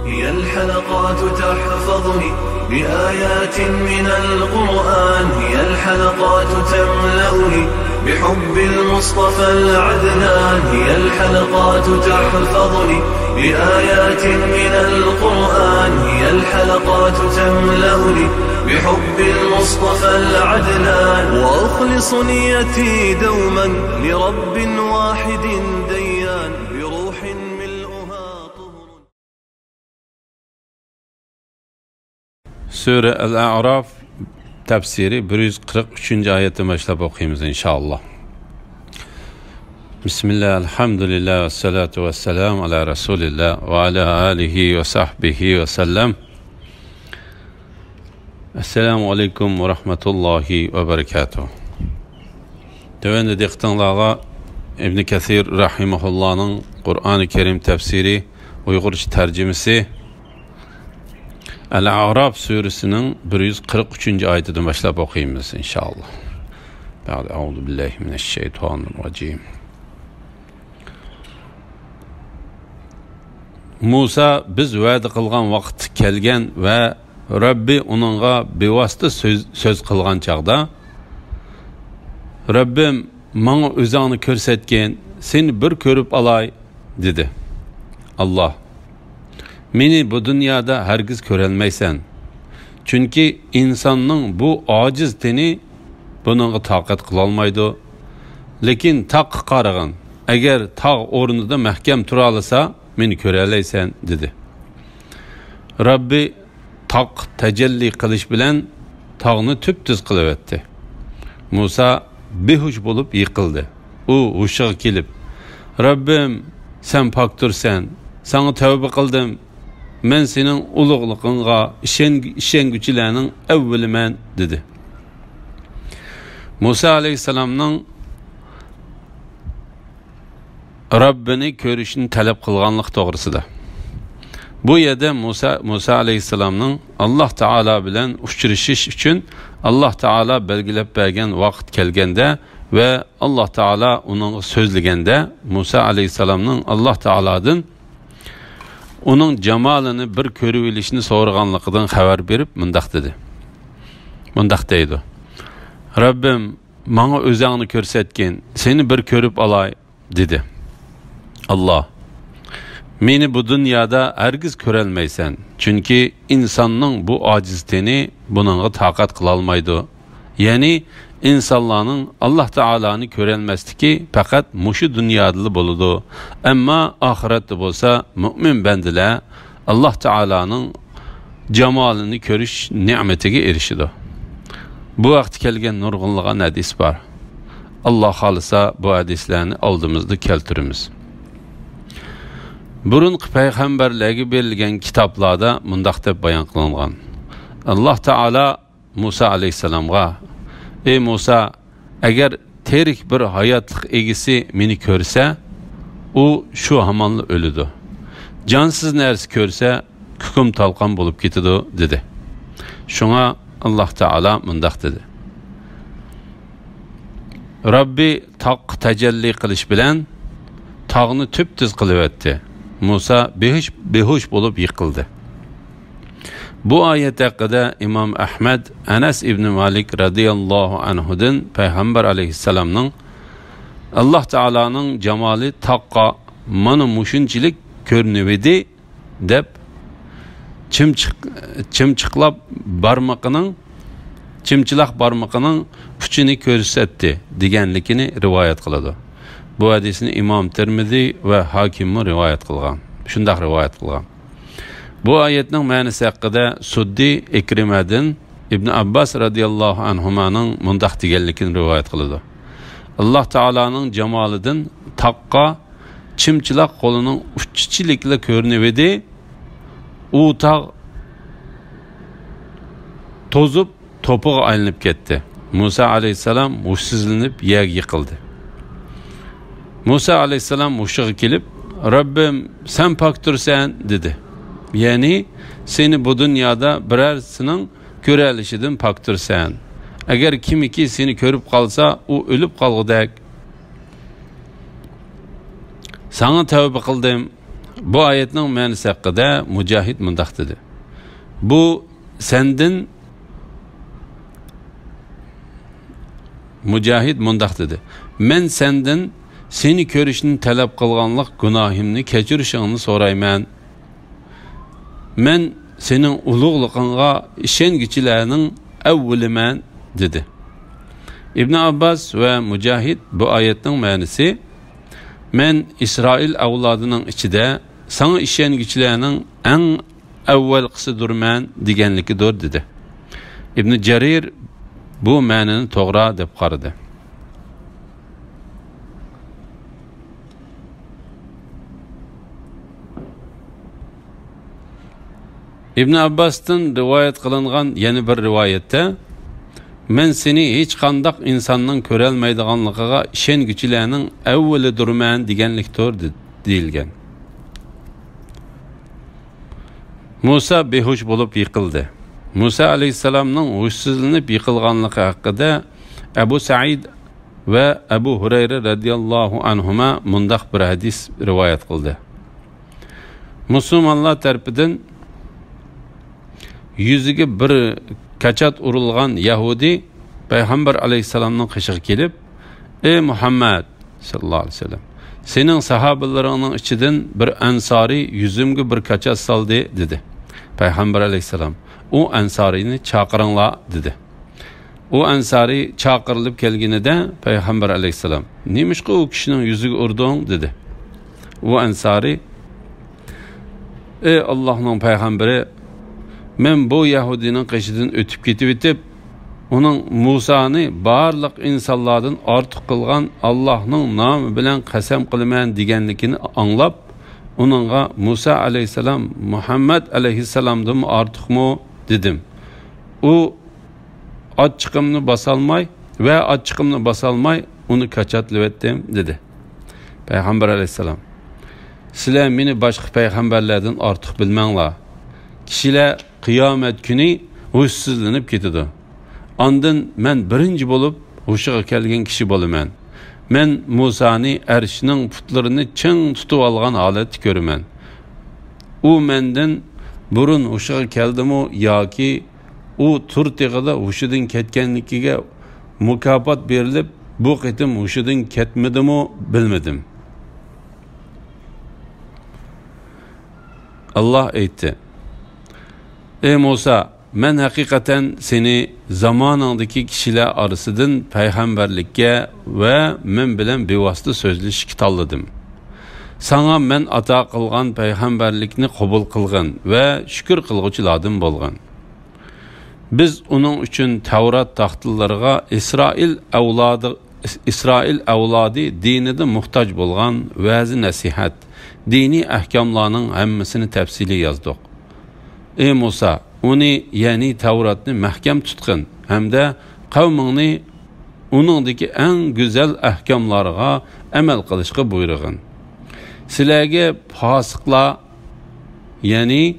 هي الحلقات تحفظني بآيات من القرآن، هي الحلقات تملأني بحب المصطفى العدنان، هي الحلقات تحفظني بآيات من القرآن، هي الحلقات تملأني بحب المصطفى العدنان، وأخلص نيتي دوما لرب واحد ديان بروح ملؤها طهر. Sure Al-A'raf tefsiri 143. ayeti başlap okuyumuz inşallah. Bismillah, elhamdülillah, ve salatu ve selamu ala Resulillah ve ala alihi ve sahbihi ve sellem. Esselamu aleyküm ve rahmetullahi ve berekatuhu. Tövende diktanlağa İbn-i Kethir Rahimahullah'ın Kur'an-ı Kerim tefsiri Uygurca tercümesi El-A'raf suresinin 143. ayetinden başlayıp okuyayımız inşallah. Euzu billahi mineşşeytanirracim. Musa biz va'da qilgan vaqt kelgan ve Rabbi onunğa bevosita söz qilgan chaqda Rabbim manga o'zingni ko'rsatgin, seni bir ko'rib olay dedi. Allah: Meni bu dünyada hergiz körelmeysen. Çünkü insanın bu aciz teni bununla taqat qılalmaydı. Lekin taq qaragın. Eğer tağ ornida mahkem turalasa meni köreleysen dedi. Rabbi taq tecelli qilish bilen tağını tüptüz qılıvetti. Musa behuş bulup yıkıldı. U huşa kelip, Rabbim sen paktursen, sana tövbe qıldım. Men senin uluqluğunğa işengüçilerinin evveli men dedi. Musa aleyhisselamның Rabbini körüşünü talep kılganlık doğrusida. Bu yerde Musa aleyhisselamның Allah Taala bilen uçuruşuş için Allah Taala belgilep bergen vaqt kelgende ve Allah Taala onun sözlegende Musa aleyhisselamның Allah Taala'dan onun cemalini bir körüvilişini soğurganlıqdan haber berip mındaq dedi. Mındaq deydi. Rabbim bana özağını körsetken seni bir körüp alay dedi. Allah: Meni bu dünyada hergiz körelmeysen. Çünkü insanın bu acizliğini bununla takat kılalmaydı. Yani insanların Allah Taala'nı körelmezdi fakat muşu dünyadalı boludu. Ama ahirette bolsa mümin bendiler Allah Taala'nın cemalini körüş nimetine erişidi. Bu vakti kelgen nurgunluğa hadis var. Allah halisa bu hadislerini aldığımızda keltirimiz. Burunqi peygamberlerge berilgen kitaplarda mundaq deb bayan kılıngan. Allah Taala Musa aleyhisselamga: Ey Musa, eğer terik bir hayatlık egisi meni körse, o şu hamanlı ölüdü. Cansız nersi körse, kükum talqan bulup gitidi dedi. Şuna Allah Taala mundaq dedi. Rabbi taq tecelli qilish bilen tağını tüptüz qılıvetti. Musa behuş bulup yıkıldı. Bu ayet hakkında İmam Ahmed Enes İbn Malik radıyallahu anhu'dan Peygamber aleyhisselamның Allah Taala'nın cemali taqqa mana muşunchilik körnüvedi deb çimçiqlab çimçilaq barmaqının puchini ko'rsatdi deganligini rivoyat qiladi. Bu hadisini İmam Tirmizi ve Hakim rivoyat qilgan. Shundaq rivoyat qilgan. Bu ayetning ma'nosi haqida Suddi Ikrimadan İbn Abbas radıyallahu anhumanın mundaq deganligini rivoyat qiladi. Allah Taala'nın jamolidan taqqa chimchilaq qo'lining uchichilikla ko'rinibdi. U taq tozup topuğa aylanib ketdi. Musa aleyhisselam hushsizlanib yerga yiqildi. Musa aleyhisselam muşuğa kelip, Rabbim sen paktursen dedi. Yani seni bu dünyada birersinin körelişidin paktursen. Eğer kimi ki seni körüp kalsa, o ölüp kalgıdak. Sana tövbe kıldım. Bu ayetning ma'nosi haqida Mujahid mundaq dedi. Bu sendin Mujahid mundaq dedi. Men sendin seni ko'rishni talab qilganlik gunohimni kechirishingni so'rayman. Men sening ulug'lig'ingga ishonguchilarning avvaliman dedi. İbn Abbas ve Mujahid bu ayetning ma'nosi men İsrail avlodining ichida sana ishonguchilarning eng avvalqisidirman deganligidir dedi. İbn Jarir bu ma'noni to'g'ri deb qaradi. İbn Abbas'tan rivayet qilingan yana bir rivayette men seni hech qandaq insonning ko'rolmaydiganligiga ishonguchilarning avvalidirman deganlikdir deyilgan. Musa behush bo'lib yiqildi. Musa alayhissalomning hushsizlanib yiqilganligi haqida Abu Said ve Abu Hurayra radhiyallohu anhuma mundaq bir hadis rivayet qildi. Musulmonlar tarafidan yüzüge bir kaçat urulgan Yahudi Peygamber aleyhisselam'ın kışığı gelip ey Muhammed sallallahu aleyhi ve sellem senin sahabelerinin içinden bir ensari yüzümge bir kaçat saldı dedi. Peygamber aleyhisselam o ensariyini çağırınla dedi. O ensari çağırılıp gelgine de Peygamber aleyhisselam neymiş ki o kişinin yüzüge urdun dedi. O ensari ey Allah'ın peygamberi men bu Yahudinin qışıdan ötüp ketip onun Musa'nı barlıq insanlardan artıq qılgan Allah'ın namı bilen qasam qılman deganligini anlap onunğa Musa aleyhisselam Muhammed aleyhisselamdan artıqmı dedim. O açıqımını basalmay ve açıqımını basalmay onu kaçatlıvettim dedi. Peygamber aleyhisselam sizler meni başqa peygamberlerden artıq bilmanglar. Kişiler kıyamet günü hushsizlanib ketadi. Ondan men birinci bolup hushiga kelgan kishi bo'laman. Men Musani arshining putlarini ching tutib olgan holatni ko'raman. U mendan burun hushiga keldimi yoki u turtig'ida hushidan ketganligiga mukofot berilib bu qitim hushidan ketmadimi bilmadim. Allah aytdi: ey Musa, men hakikaten seni zamanındaki kişiler arasından peygamberlikке ve men bilen bevasıta sözleşik tanladım. Sana men ata kılgan peygamberlikni kabul kılgan ve şükür kılgıçıladım bolgan. Biz onun için Tevrat taxtlarına İsrail avladı dinide muhtaç bolgan vazi nasihat, dini ahkamlarının hemmesini tefsili yazdık. Ey Musa, onu yani Tevrat'ni mahkam tutqin hamda qavmingni uningdagi eng güzel ahkamlarga amal qilishga buyrug'in. Sizlarga fosiqlar yani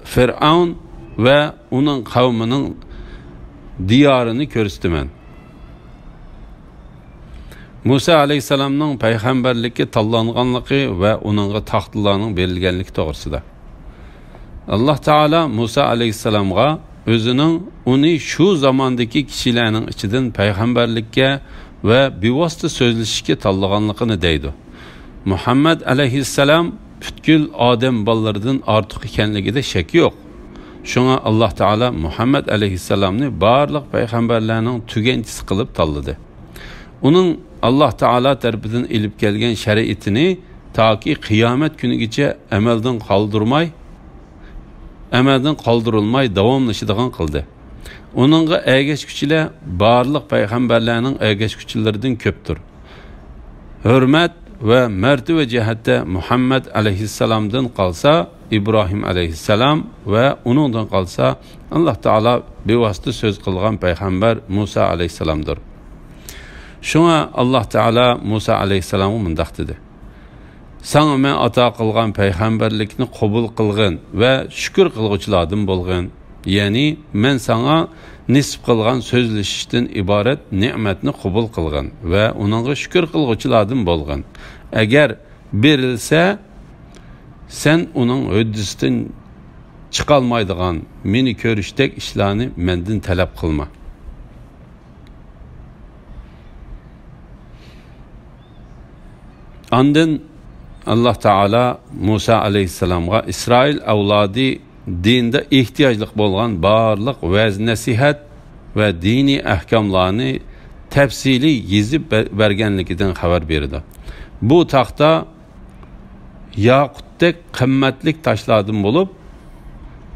Fir'aun ve uning qavmining diyorini ko'rsataman. Musa aleyhisselamning payg'ambarlikka tanlanganligi ve uningga taxtlarning berilganligi to'g'risida. Allah Teala Musa aleyhisselam'a özünün onu şu zamandaki kişilerin içinden peygamberlikке ve bevosita sözleşishga tanlaganligini deydi. Muhammed aleyhisselam bütkül Adem ballarından artıq ekanligida shak yo'q. Şuna Allah Teala Muhammed aleyhisselamni barliq peygamberlarning tuganchisi qilib tanladı. Onun Allah Teala tarafidan ilib kelgan shariatini taki qiyomat kunigacha amaldan qaldırılmay davamlaşıdığan kıldı. Onunla ergeçküçüler barlıq peygamberlerinin ergeçküçülerinden köptür. Hürmet ve mertebe cihette Muhammed aleyhisselam'dan kalsa İbrahim aleyhisselam ve onundan kalsa Allah Teala bevasıta söz kılgan peygamber Musa aleyhisselam'dır. Şuna Allah Teala Musa aleyhisselam'ı mındaq dedi. Sana men ata qılgan peygamberlikni qabul qılgın ve şükür qılgıçılardan bolğan. Yani men sana nisb qılgan sözleşishdan ibaret nimetni qabul qılgın ve onunğa şükür qılgıçılardan bolğan. Eğer berilse sen onun höddüsüdün çıkalmaydıgan meni körüştek işlerini menden talep kılma. Andın Allah Teala Musa aleyhisselam'a İsrail avladı dinde ihtiyaçlık bolgan barlık vəz nasihat ve dini ahkamlarını tefsili yizib bergenlikinden haber berdi. Bu taxta yaqutdek qimmatlik taşlardan bolup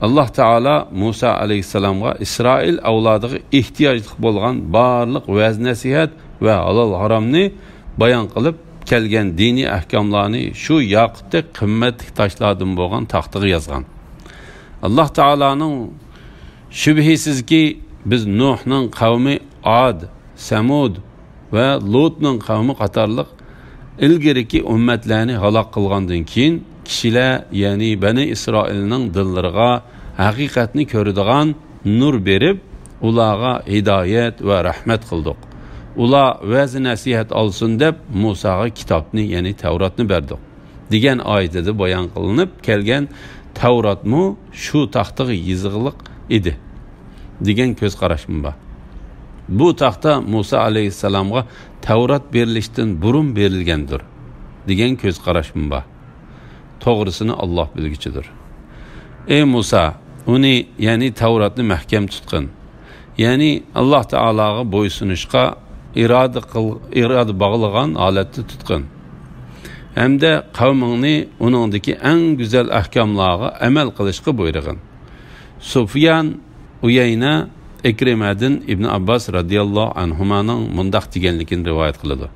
Allah Teala Musa aleyhisselam'a İsrail avladığı ihtiyaçlık bolgan barlık vəz nasihat ve halal haramni bayan kılıp kelgen dini ahkamlarını şu yaqutdek qimmatlik taşlardan bolgan taxtığı yazgan. Allah Teala'nın şübhisiz ki biz Nuh'nın kavmi Ad, Samud ve Lut'nın kavmi qatarlıq ilgeriki ümmetlerini halak kılgandan keyin kişiler yani Bani İsrail'nin dilleriga haqiqatni körüdigan nur berip ulağa hidayet ve rahmet kıldık. Ula vəz nasihat alsın deb Musa'ga kitapni yani Tevratni berdik. Digen ayetde bayan kılınıp kelgen Tevrat mı şu taxtığı yizıqlıq idi. Digen köz qaraşım var. Bu taxta Musa aleyhisselam'a Tevrat berilişten burun berilgendir. Digen köz qaraşım var. Toğrısını Allah bilgiçidir. Ey Musa, onu yani Tevratni mahkem tutqın. Yani Allah Teala'ga boysunuşqa irade bağlıgan aletni tutqın. Hem de kavmini onundaki en güzel ahkamlarga amel qilishga buyurgan. Sufyan Uyayna Ekrimedin İbn Abbas radıyallahu anhumanın mundaq deganligini rivoyat qiladi.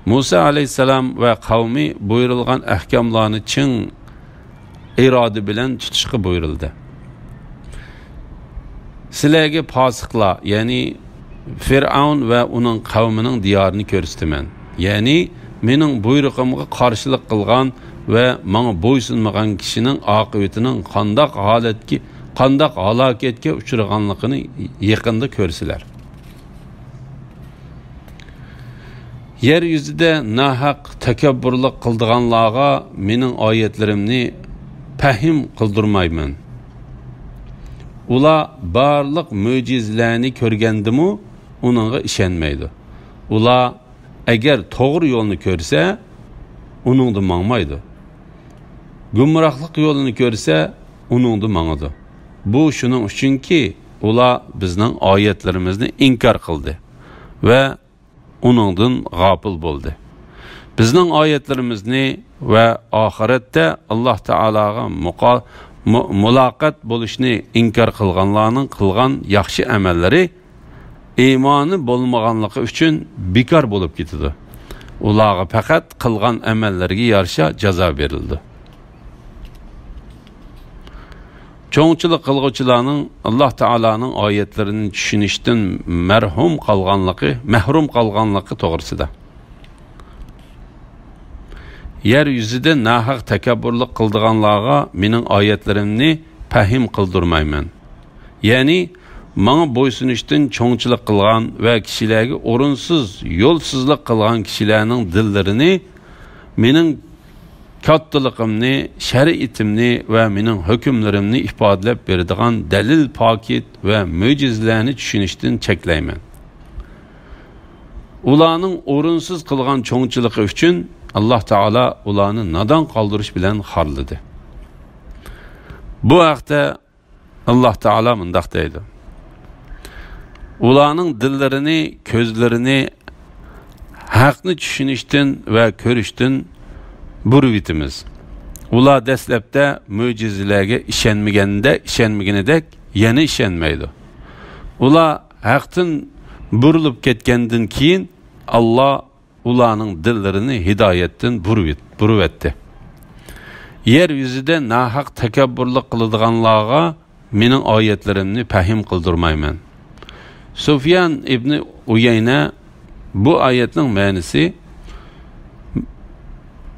Musa aleyhisselam ve kavmi buyurulgan ahkamlarni chin irade bilen tutishga buyurildi. Sizlarga fosiqlar, yani Firavun ve onun kavminin diyarını ko'rsataman. Yani mening buyruğumga qarshilik qilgan ve manga bo'ysunmagan kishining oqibatining qandaq halokatga uchraganligini yaqinda ko'rsilar. Yer yuzida nahaq takabburlik qildiganlarga mening oyatlarimni fahim qildirmayman. Ula barliq mo'jizalarni ko'rgandimi, uningga ishonmaydi. Ula agar to'g'ri yo'lni ko'rsa, uningda mangmaydi. Gumrohlik yo'lini ko'rsa, uningda mangadi. Bu shuning uchunki ular bizning oyatlarimizni inkor qildi va uningdan g'ofil bo'ldi. Bizning oyatlarimizni va oxiratda Alloh taolaga muloqot bo'lishni inkor qilganlarning qilgan yaxshi amallari iymoni bo'lmaganligi uchun bekor bo'lib ketdi. Ularga faqat qilgan amallariga yarasha jazo berildi. Çoğunçılık qilguvchilarning Allah Teala'nın oyatlarini tushunishdan mahrum qolganligi to'g'risida. Yer yuzida nahaq takabburlik qildiganlarga mening oyatlarimni fahim qildirmayman. Ya'ni menga bo'ysunishdan cho'ngchilik qilgan va kishilarga o'rinsiz, yo'lsizlik qilgan kishilarning dillarini mening kattaligimni, shariatimni va mening hukmlarimni ifodalab beradigan dalil paket va mo'jizalarni tushunishdan cheklayman. Ularning o'rinsiz qilgan cho'ngchiligi uchun Allah Teala ularni nadan qoldirish bilan xorladi. Bu haqda Allah Teala mundaq deydi: Ularning dillarini, ko'zlarini haqni tushunishdan va ko'rishdan buruvitimiz. Ular dastlabda mo'jizalarga ishonmaganidek yana ishonmaydi. Ular haqdan burilib ketgandan keyin Allah ularning dillarini hidoyatdan buruvetdi. Yer yuzida nahaq takabburlik qiladiganlarga mening oyatlarimni fahim qildirmayman. Sufyan ibn Uyayna bu oyatning ma'nosi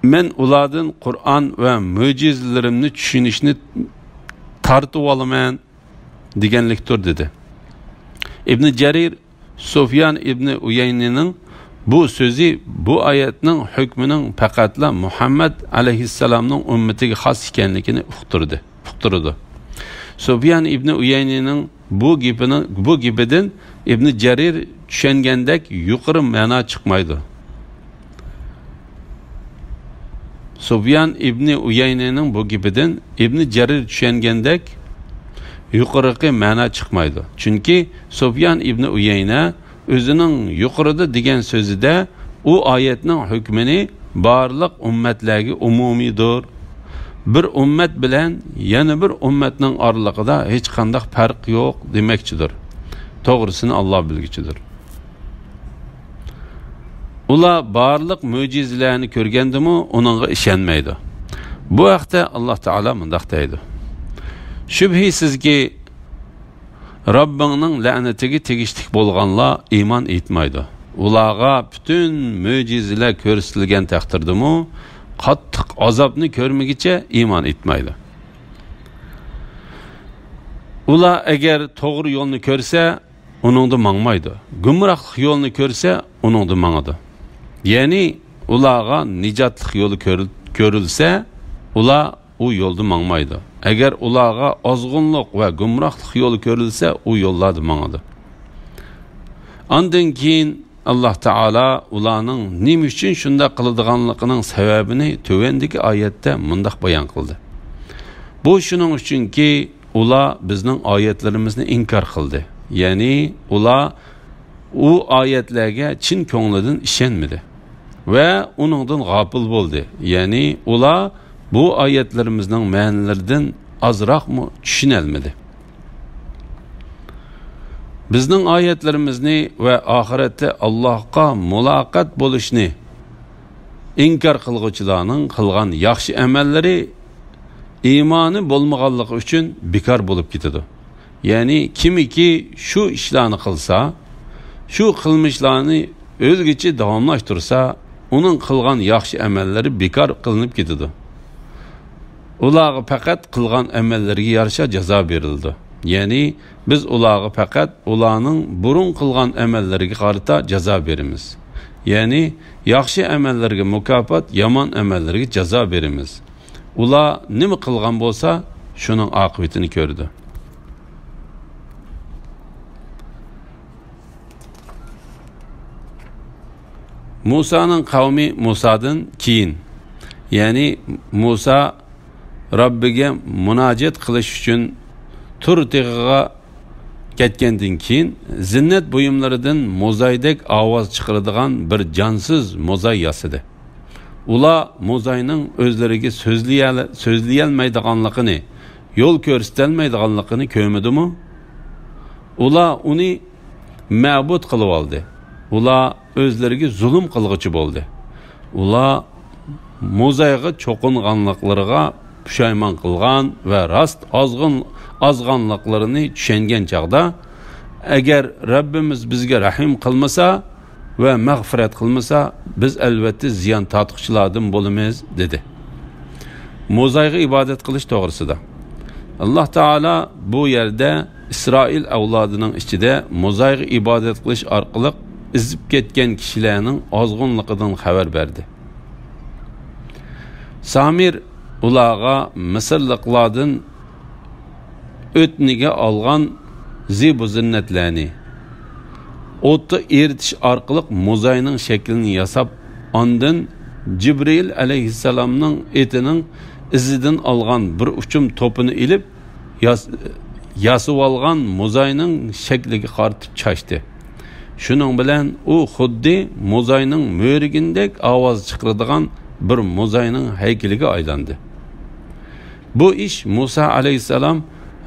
men ulardan Qur'on va mo'jizalarimni tushunishni tartib olaman deganlikdir dedi. İbn Jarir Sufyan ibn Uyaynaning bu sözü bu ayetning hukmining faqatla Muhammad alayhissalomning ummatiga xos ekanligini uqtirdi. Sufyan ibn Uyaynaning bu gibidan İbn Jarir tushungandek yuqori ma'no chiqmaydi. Sufyan ibn Uyaynaning bu gibidan İbn Jarir tushungandek yuqori ma'no chiqmaydi. Chunki Sufyan ibn Uyayna o'zining yuqorida degan so'zida u oyatning hukmini barliq ummatlarga umumiydir. Bir ummat bilan yana bir ummatning oralig'ida hech qanday farq yo'q demakchidir. To'g'risini Alloh bilguchidir. Ular barliq mo'jizalarni ko'rgandimi, uningga ishonmaydi. Bu vaqtda Alloh taolo mundaq deydi: Shubhisizki Rabbingning la'natiga tegishlik bo'lganlar iymon etmaydi. Ularga butun mo'jizalar ko'rsatilgan taqdirdimi, qattiq azobni ko'rmagicha iymon etmaydi. Ular agar to'g'ri yo'lni ko'rsa, uningda mangmaydi. Gumrohlik yo'lni ko'rsa, uningda mangadi. Ya'ni ularga nijotlik yo'li ko'rilsa, ular u yo'lda mangmaydi. Agar ularga ozg'unlik va gumrohlik yo'li ko'rilsa, u yo'llarda mangadi. Ondan keyin Alloh taolo ularning nima uchun shunday qiladiganligining sababini tövendagi oyatda mundaq bayon qildi. Bu shuning uchunki ular bizning oyatlarimizni inkor qildi. Ya'ni ular u oyatlarga chin ko'nglidan ishonmadi va uningdan g'ofil bo'ldi. Ya'ni ular bu oyatlarimizning ma'nolaridan azroqmi tushunolmadi. Bizning oyatlarimizni va oxiratda Allohga muloqot bo'lishni inkor qilguvchilarning qilgan yaxshi amallari iymoni bo'lmaganligi uchun bekor bo'lib ketadi. Ya'ni kimiki shu ishlarni qilsa, shu qilmishlarni o'zgacha davomlashtirsa, uning qilgan yaxshi amallari bekor qilinib ketadi. Ularga faqat qilgan amallariga yarasha jazo berildi. Ya'ni biz ularga faqat ularning burun qilgan amallariga qarata jazo beramiz. Ya'ni yaxshi amallarga mukofot, yomon amallarga jazo beramiz. Ular nima qilgan bo'lsa, shuning oqibatini ko'rdi. Musa'nın kavmi Musa'dan keyin, ya'ni Musa Rabbiga munojat qilish uchun tur tig'iga ketgandan keyin zinnat buyumlaridan mo'zaydek ovoz chiqaradigan bir jonsiz mo'zay yasadi. Ular mo'zayning o'zlariga so'zlayolmaydiganligini, yo'l ko'rsatolmaydiganligini ko'rmadimi? Ular uni ma'bud qilib oldi. Ular o'zlariga zulm qilg'uchi bo'ldi. Ular mo'zayga cho'qinganliklariga pushaymon qilgan va rost ozg'anliklarini tushungan chaqda, agar Rabbimiz bizga rahim qilmasa va mag'firat qilmasa, biz albatta ziyon tortquchilardan bo'lamiz dedi. Mo'zayga ibodat qilish to'g'risida Alloh taolo bu yerda Isroil avlodining ichida mo'zayga ibodat qilish orqali izib ketgan kishilarning ozg'unligidan xabar berdi. Samir ularga Misrliklardan o'tniga olgan zibu zinnatlarni o'tda eritish orqali mo'zayning shaklini yasab, ondan Jibril alayhissalomning etining izidan olgan bir uchum to'pini ilib, yasib olgan mo'zayning shakliga qartib chashdi. Shuning bilan u xuddi mo'zayning mo'rigindek ovoz chiqaradigan bir mo'zayning haykaliga aylandi. Bu ish Musa alayhissalom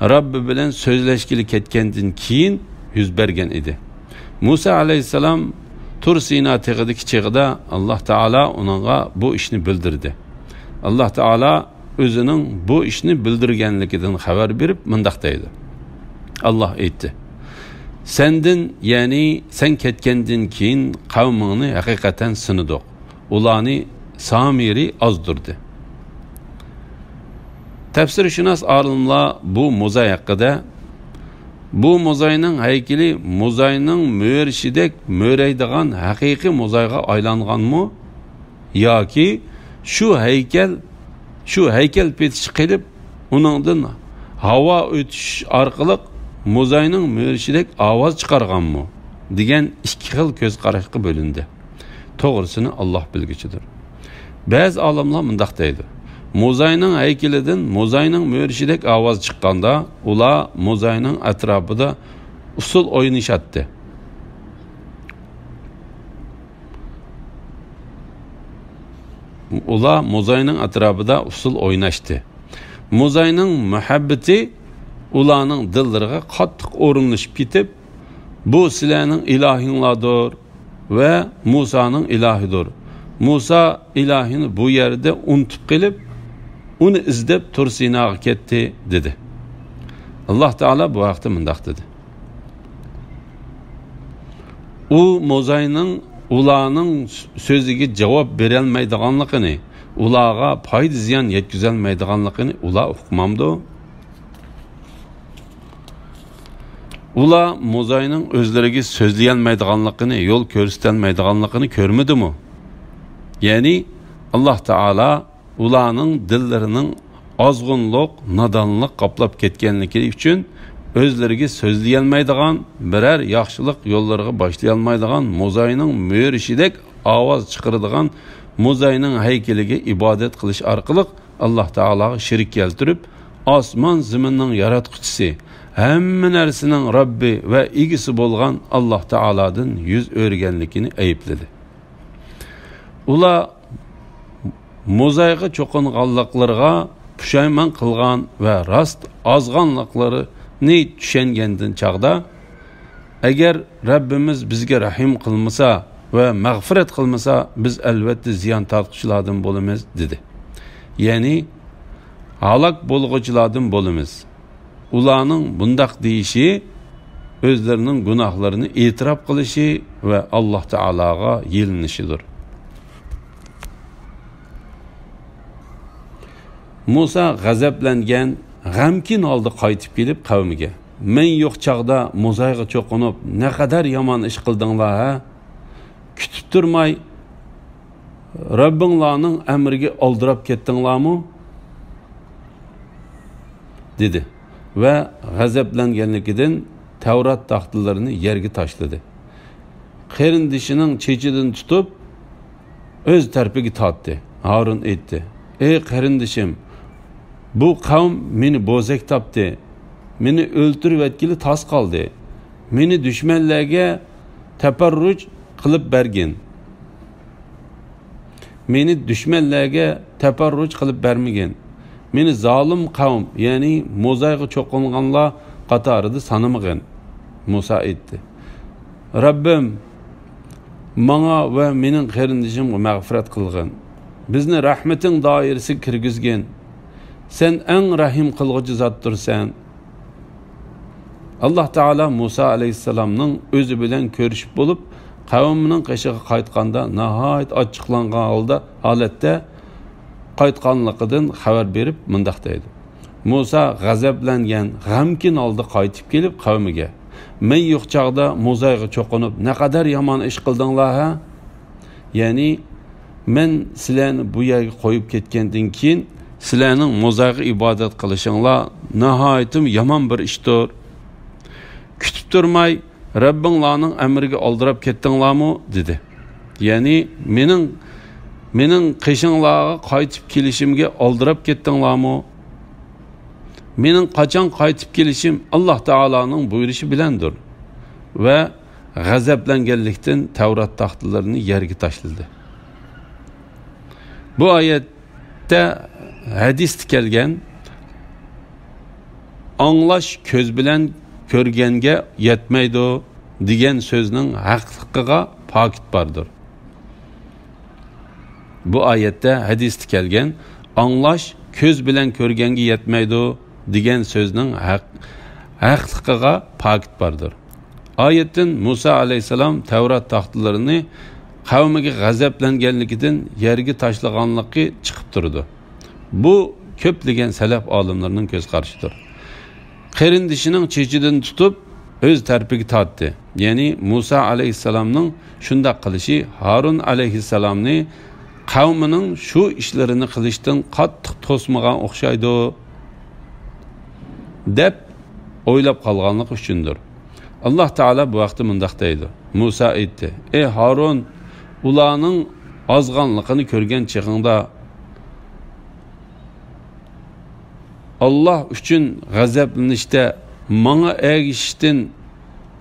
Rabbi bilan so'zlashgili ketgandan keyin yuz bergan edi. Musa alayhissalom Tur Sina tog'idagi chig'ida Alloh taolo uningga bu ishni bildirdi. Alloh taolo o'zining bu ishni bildirganligidan xabar berib mundaq deydi. Alloh aytdi: Sendin, ya'ni sen ketgandan keyin qavmingni haqiqatan sinidiq. Ularni Samiri azdirdi. Tafsirshunos olimlar bu mo'zay haqida bu muzayning haykali muzayning mo'rishidek mo'raydigan haqiqiy muzayga aylanganmi yoki shu haykal petish qilib uningdan havo o'tish orqali muzayning mo'rishidek ovoz chiqarganmi degan ikki xil ko'z qarashga bo'lindi. To'g'risini Alloh bilguchidir. Ba'zi olimlar mundaq deydi: muzayning haykalidan muzayning mo'rishidek ovoz chiqqanda ular muzayning atrofida usul o'ynashatdi. Ular muzayning atrofida usul o'ynashdi. Muzayning muhabbati ularning dillariga qattiq o'rinlashib ketib, bu sizlarning ilahinglardir ve Musa'nın ilahidir. Musa ilahini bu yerde unutib qilib, onu izlep Tur Sinaga ketdi dedi. Allah Teala bu vaqtda mundaq dedi: u muzayning ularning so'ziga javob berolmaydiganligini, ularga foyda ziyon yetkazolmaydiganligini ular uqmamdi. Ular muzayning o'zlariga so'zlayolmaydiganligini, yo'l ko'rsatolmaydiganligini ko'rmadimi? Ya'ni Alloh Taala ularning dillarining ozg'unlik, nodonlik qoplab ketganligi uchun o'zlariga so'zlayolmaydigan, biror yaxshilik yo'llariga boshlay olmaydigan muzayning mo'rishidek ovoz chiqaradigan muzayning haykaliga ibodat qilish orqali Alloh Taolaga shirik keltirib, osmon zaminning yaratquchisi, hamma narsaning Robbi ve egisi bo'lgan Alloh Taoladan yuz o'rganligini aybladi. Ular muzayga cho'qinganliklariga pushaymon qilgan va rost ozg'anliklarini tushungandan chog'da, agar Rabbimiz bizga rahim qilmasa ve mag'firat qilmasa, biz albatta ziyon tortquchilardan bo'lamiz dedi. Ya'ni halok bo'lg'uchilardan bo'lamiz. Ularning bundaq deyişi özlerinin günahlarını itiraf qilishi ve Allah Teala'ga yelinishidir. Musa g'azablangan, g'amkin holda qaytib kelib qavmiga: "Men yo'q chaqda muzayga cho'qinib, ne kadar yomon ish qildinglar ha? Kutib turmay Rabbinglarning amriga oldirab ketdinglarmi?" dedi. Ve g'azablanganligidan Tevrat taxtlarini yerga tashladı. Qarindishining chechidan tutib o'z tarafiga tortdi. Harun aytdi: "Ey qarindishim, bu qavm meni bo'zak topdi. Meni o'ltirib etkili tas qoldi. Meni dushmanlarga taparruj qilib bergin. Meni dushmanlarga taparruj qilib bermagin. Meni zalim qavm, yani muzayga cho'qinganlar qatorida sanamagin." Musa aytdi: "Rabbim, bana ve mening qarindishimga mag'firat qilgin. Bizni rahmeting doirasiga kirgizgin. Sen eng rahim qilg'uchi zotdirsan." Alloh Taala Musa alayhissalomning o'zi bilan ko'rishib bo'lib, qavmining qishig'i qaytganda nihoyat ochiqlangan holatda qaytganligidan xabar berib mundaq deydi: Musa g'azablangan, g'amkin holda qaytib kelib qavmiga: "Men yo'q chaqda muzayga cho'qinib, ne kadar yomon ish qildinglar ha? Ya'ni men sizlarni bu yerga qo'yib ketgandan keyin sizlarning muzayga ibodat qilishinglar nihoyatim yomon bir ishdir. Kutib turmay Rabbinglarning amriga oldirab ketdinglarmi?" dedi. Ya'ni mening qishinglarga qaytib kelishimga oldirab ketdinglarmi? Mening qachon qaytib kelishim Alloh Taolaning buyurishi bilandir. Ve g'azablanganlikdan Tevrat taxtlarini yerga tashladi. Bu oyatda hadisda kelgan anglash ko'z bilan ko'rganga yetmaydi degan so'zning haqliqiga pokit bordir. Bu oyatda hadisda kelgan anglash ko'z bilan ko'rganga yetmaydi degan so'zning haqliqiga pokit bordir. Oyatdan Musa alayhissalom Tevrat taxtlarini qavmiga g'azablanganligidan yerga tashlaganligi chiqib turdi. Bu ko'plagan salaf olimlarining ko'z qarashidir. Qarindishining chechidan tutib öz tarafiga tortdi. Ya'ni Musa alayhissalomning shunday qilishi Harun alayhissalomni qavmining shu ishlarini qilishdan qattiq to'smagan o'xshaydi deb o'ylab qolganlik uchundir. Alloh taolo bu vaqtda mundaq deydi. Musa aytdi: "Ey Harun, ularning ozg'anligini ko'rgan chig'ingda Allah uchun g'azablanishda menga ergishishdan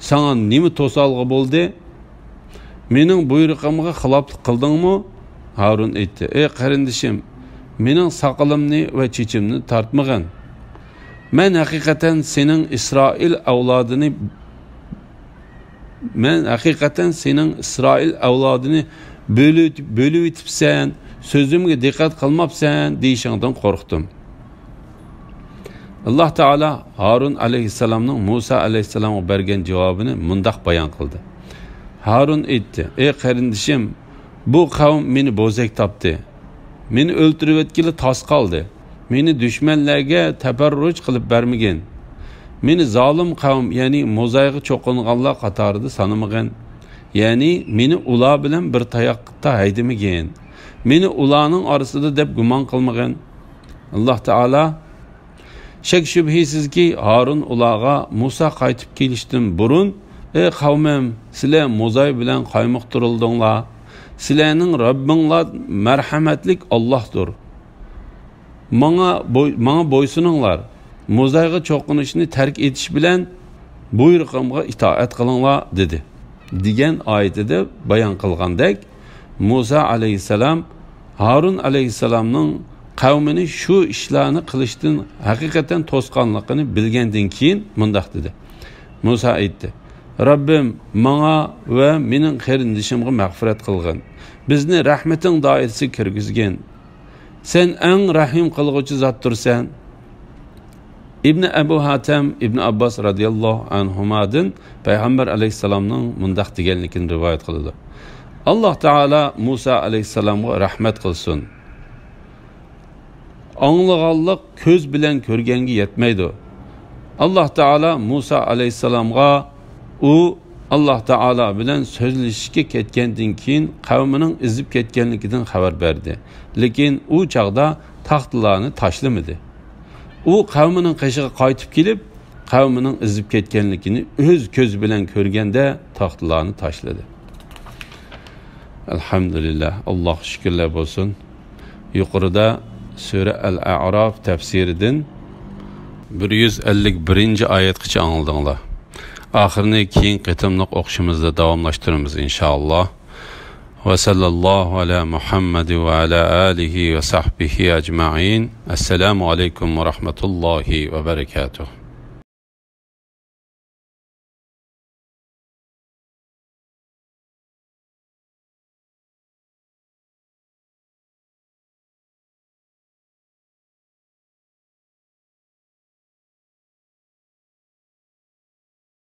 sana nima to'salg'i bo'ldi? Mening buyrug'imga xiloflik qildingmi?" Harun aytdi: "Ey qarindishim, mening soqilimni va chechimni tortmagan. Men haqiqatan sening Isroil avlodini bölüp etibsan, sözümge dikkat qilmabsan deyishingdan qo'rqdim." Alloh taolo Harun alayhissalomning Musa alayhissalomga bergan javobini mundaq bayon qildi. Harun aytdi: "Ey qarindishim, bu qavm meni bo'zak topdi. Meni o'ltirib etkili tos qoldi. Meni dushmanlarga tabarruj qilib bermagan. Meni zolim qavm, ya'ni mo'zayga cho'qinganlar qatorida sanamagan. Ya'ni meni ular bilan bir tayoqda haydamagan. Meni ularning orasida deb gumon qilmagan." Alloh taolo shak shubhisizki Harun ularga Musa qaytib kelishdan burun: "Ey qavmim, sizlar mo'zay bilan qaymoqtirildinglar. Sizlarning Robbinglar marhamatlik Allohdir. Menga bo'ysuninglar. Mo'zayga cho'qinishni tark etish bilan buyrug'imga itoat qilinglar" dedi. degan oyatida bayon qilgandek, Musa alayhissalom Harun alayhissalomning qavmini shu ishlarni qilishdan haqiqatan to'sqanligini bilgandan keyin mundaq dedi. Musa aytdi: "Robbim menga va mening qarindishimga mag'firat qilgin. Bizni rahmating doirasiga kirgizgin. Sen eng rahim qilguvchi zotdirsan." İbn Abu Hatem İbn Abbas radıyallahu anhumadan Peygamber aleyhisselamның mundaq deganligini rivoyat qildi. Alloh taolo Musa aleyhisselamga rahmat qilsin. Anglag'anlik ko'z bilan ko'rganga yetmaydi. Alloh taolo Musa aleyhisselamga u Alloh taolo bilan so'zlashishga ketgandan keyin qavmining izib ketganligidan xabar berdi. Lekin u chaqda taxtlarni tashlamadi. U qavmining qishig'i qaytib kelib, qavmining izib ketganligini o'z ko'z bilan ko'rganda taxtlarni tashladi. Alhamdulillah, Alloh shukrlar bo'lsin. Yuqorida Sura Al-A'raf tafsiridan 151-oyatgacha angladinglar. Oxirini keyin qitimliq o'qishimizda davomlashtiramiz inshaalloh. Ve sallallahu ala Muhammad ve ala alihi ve sahbihi ecma'in. Esselamu aleyküm ve rahmetullahi ve berekatuhu.